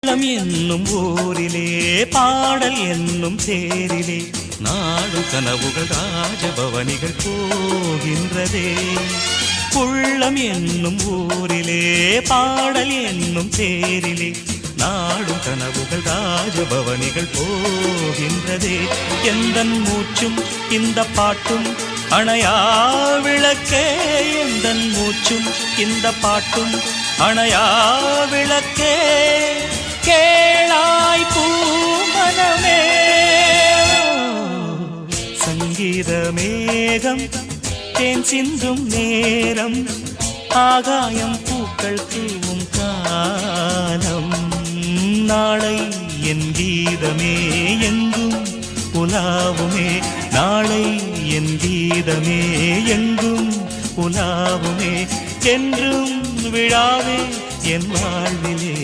உள்ளம் என்னும் ஊரிலே பாடல் என்னும் தேரிலே நாடு கனவுகள் ராஜபவனிகள் போகின்றதே. உள்ளம் என்னும் ஊரிலே பாடல் என்னும் தேரிலே நாடும் கனவுகள் ராஜபவனிகள் போகின்றதே. எந்தன் மூச்சும் இந்த பாட்டும் அணையா விளக்கே, எந்தன் மூச்சும் இந்த பாட்டும் அணையா விளக்கே. கேளாய் பூமனமே சங்கீத மேகம் தேன் சிந்தும் நேரம், ஆகாயம் பூக்கள் தூவும் காலம். நாளை என் கீதமே எங்கும் உலாவுமே, நாளை என் கீதமே எங்கும் உலாவுமே. என்றும் விழாவே என் வாழ்விலே.